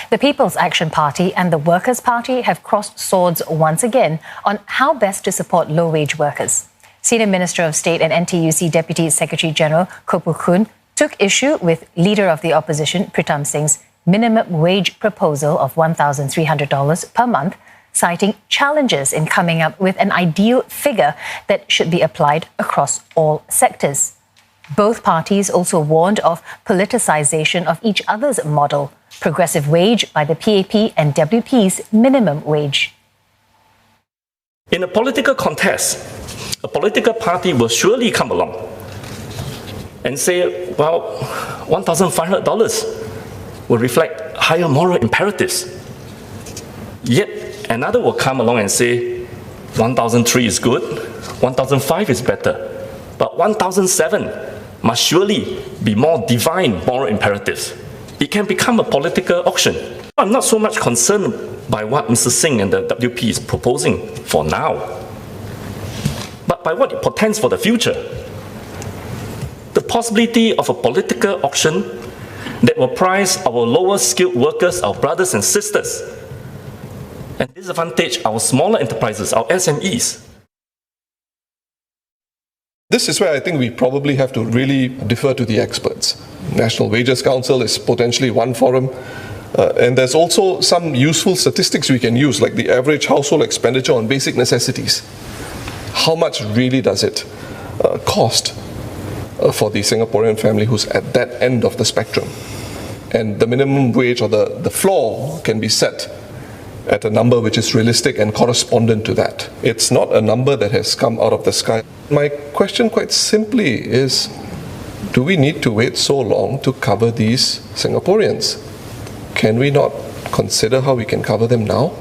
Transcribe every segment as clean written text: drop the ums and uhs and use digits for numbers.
The People's Action Party and the Workers' Party have crossed swords once again on how best to support low-wage workers. Senior Minister of State and NTUC Deputy Secretary General Koh Poh Koon took issue with Leader of the Opposition Pritam Singh's minimum wage proposal of $1,300 per month, citing challenges in coming up with an ideal figure that should be applied across all sectors. Both parties also warned of politicization of each other's model, progressive wage by the PAP and WP's minimum wage. In a political contest, a political party will surely come along and say, well, $1,500 will reflect higher moral imperatives. Yet another will come along and say, 1,003 is good, 1,005 is better, but 1,007 must surely be more divine moral imperatives. It can become a political auction. I'm not so much concerned by what Mr. Singh and the WP is proposing for now, but by what it portends for the future. The possibility of a political auction that will price our lower skilled workers, our brothers and sisters, and disadvantage our smaller enterprises, our SMEs. This is where I think we probably have to really defer to the experts. National Wages Council is potentially one forum, and there's also some useful statistics we can use, like the average household expenditure on basic necessities. How much really does it cost for the Singaporean family who's at that end of the spectrum? And the minimum wage or the floor can be set at a number which is realistic and correspondent to that. It's not a number that has come out of the sky. My question quite simply is, do we need to wait so long to cover these Singaporeans? Can we not consider how we can cover them now?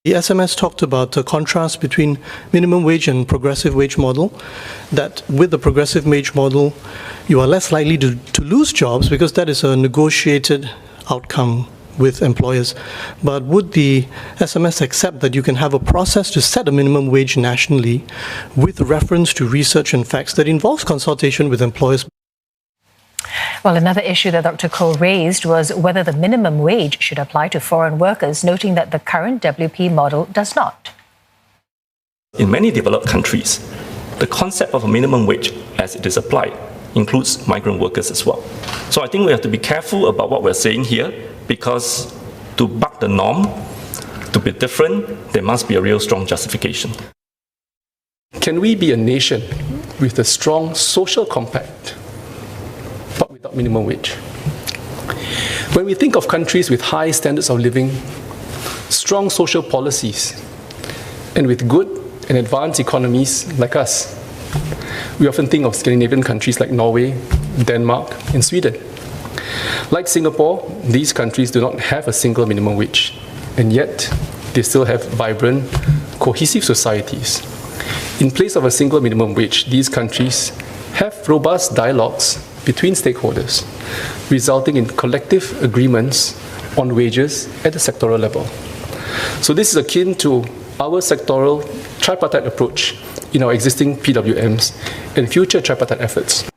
The SMS talked about the contrast between minimum wage and progressive wage model, that with the progressive wage model, you are less likely to lose jobs because that is a negotiated outcome with employers. But would the SMS accept that you can have a process to set a minimum wage nationally with reference to research and facts that involves consultation with employers? Well, another issue that Dr. Koh raised was whether the minimum wage should apply to foreign workers, noting that the current WP model does not. In many developed countries, the concept of a minimum wage as it is applied includes migrant workers as well. So I think we have to be careful about what we're saying here, because to buck the norm, to be different, there must be a real strong justification. Can we be a nation with a strong social compact, but without minimum wage? When we think of countries with high standards of living, strong social policies, and with good and advanced economies like us, we often think of Scandinavian countries like Norway, Denmark, and Sweden. Like Singapore, these countries do not have a single minimum wage, and yet they still have vibrant, cohesive societies. In place of a single minimum wage, these countries have robust dialogues between stakeholders, resulting in collective agreements on wages at the sectoral level. So this is akin to our sectoral tripartite approach in our existing PWMs and future tripartite efforts.